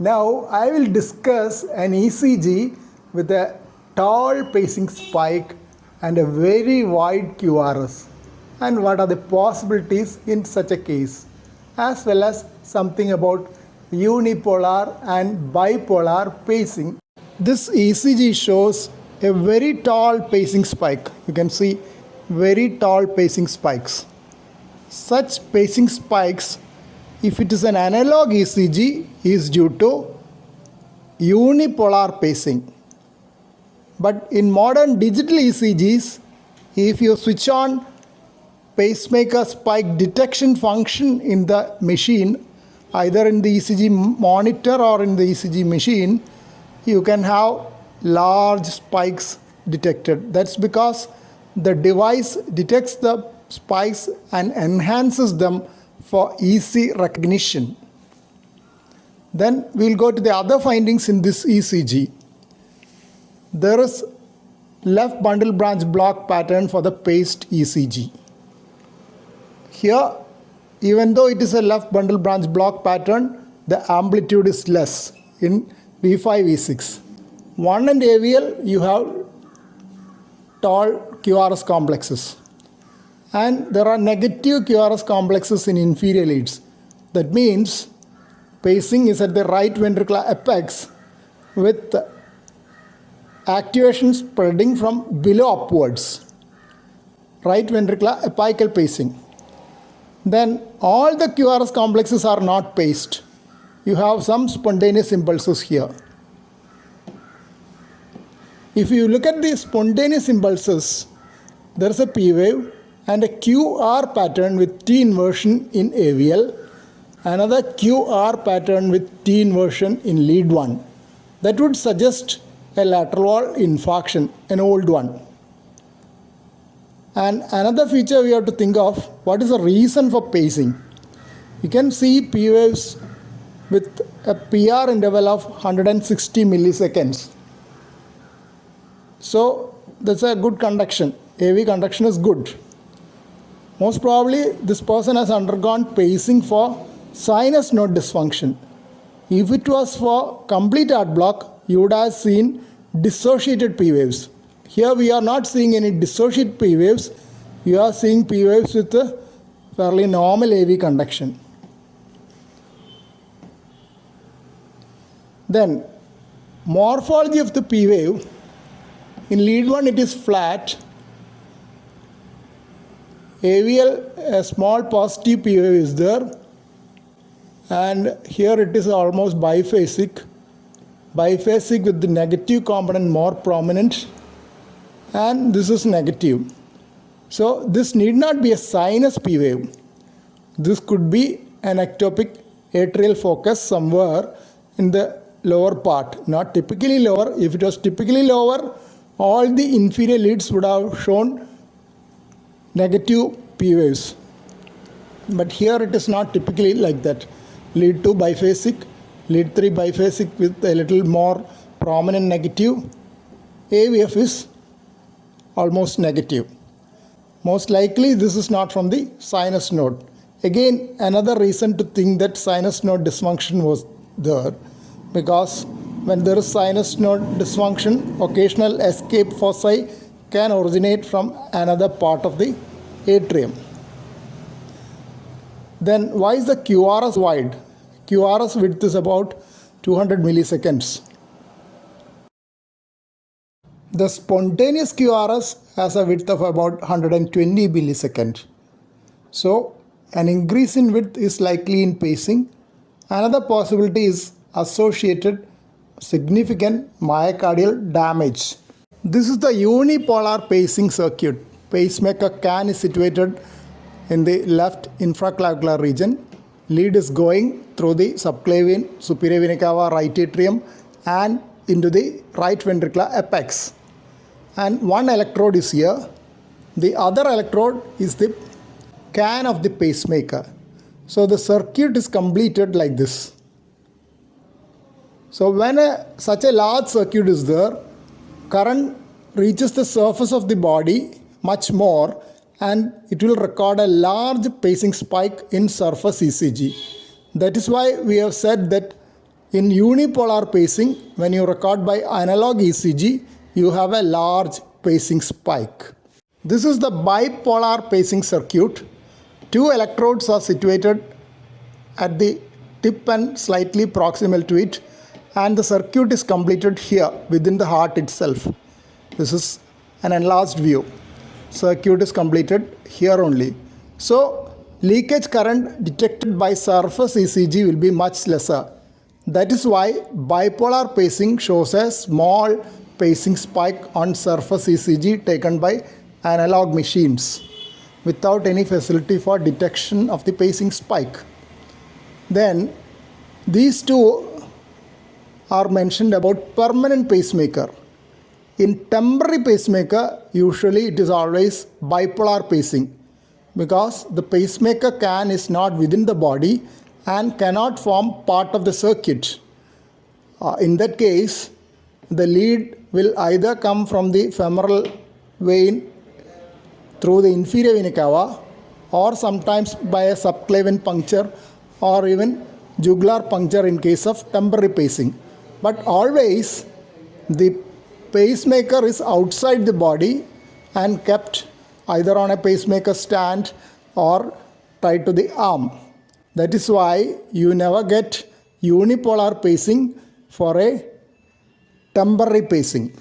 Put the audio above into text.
Now I will discuss an ECG with a tall pacing spike and a very wide QRS and what are the possibilities in such a case, as well as something about unipolar and bipolar pacing. This ECG shows a very tall pacing spike. You can see very tall pacing spikes. Such pacing spikes, if it is an analog ECG, is due to unipolar pacing. But in modern digital ECGs, if you switch on pacemaker spike detection function in the machine, either in the ECG monitor or in the ECG machine, you can have large spikes detected. That's because the device detects the spikes and enhances them for easy recognition. Then we'll go to the other findings in this ECG. There is left bundle branch block pattern for the paced ECG. Here, even though it is a left bundle branch block pattern, the amplitude is less in V5, V6. 1 and AVL, you have tall QRS complexes. And there are negative QRS complexes in inferior leads. That means pacing is at the right ventricular apex with activation spreading from below upwards. Right ventricular apical pacing. Then all the QRS complexes are not paced. You have some spontaneous impulses here. If you look at the spontaneous impulses, there is a P wave and a QR pattern with T inversion in AVL, another QR pattern with T inversion in lead 1. That would suggest a lateral wall infarction, an old one. And another feature we have to think of, what is the reason for pacing? You can see P waves with a PR interval of 160 milliseconds. So that's a good conduction. AV conduction is good. Most probably this person has undergone pacing for sinus node dysfunction. If it was for complete heart block, you would have seen dissociated P waves. Here we are not seeing any dissociated P waves. You are seeing P waves with a fairly normal AV conduction. Then morphology of the P wave. In lead 1 it is flat. AVL, a small positive P wave is there, and here it is almost biphasic with the negative component more prominent, and this is negative. So this need not be a sinus P wave. This could be an ectopic atrial focus somewhere in the lower part, not typically lower. If it was typically lower, all the inferior leads would have shown negative P waves. But here it is not typically like that. Lead 2 biphasic, lead 3 biphasic with a little more prominent negative. AVF is almost negative. Most likely this is not from the sinus node. Again, another reason to think that sinus node dysfunction was there, because when there is sinus node dysfunction, occasional escape foci can originate from another part of the atrium. Then why is the QRS wide? QRS width is about 200 milliseconds. The spontaneous QRS has a width of about 120 milliseconds. So an increase in width is likely in pacing. Another possibility is associated significant myocardial damage. This is the unipolar pacing circuit. Pacemaker can is situated in the left infraclavicular region. Lead is going through the subclavian, superior vena cava, right atrium and into the right ventricular apex. And one electrode is here. The other electrode is the can of the pacemaker. So the circuit is completed like this. So when such a large circuit is there, current reaches the surface of the body much more, and it will record a large pacing spike in surface ECG. That is why we have said that In unipolar pacing, when you record by analog ECG, you have a large pacing spike. This is the bipolar pacing circuit. Two electrodes are situated at the tip and slightly proximal to it, and the circuit is completed here within the heart itself. This is an enlarged view. Circuit is completed here only. So leakage current detected by surface ECG will be much lesser. That is why bipolar pacing shows a small pacing spike on surface ECG taken by analog machines without any facility for detection of the pacing spike. Then these two are mentioned about permanent pacemaker. In temporary pacemaker, usually it is always bipolar pacing because the pacemaker can is not within the body and cannot form part of the circuit. In that case, the lead will either come from the femoral vein through the inferior vena cava, or sometimes by a subclavian puncture, or even jugular puncture in case of temporary pacing. But always the pacemaker is outside the body and kept either on a pacemaker stand or tied to the arm. That is why you never get unipolar pacing for a temporary pacing.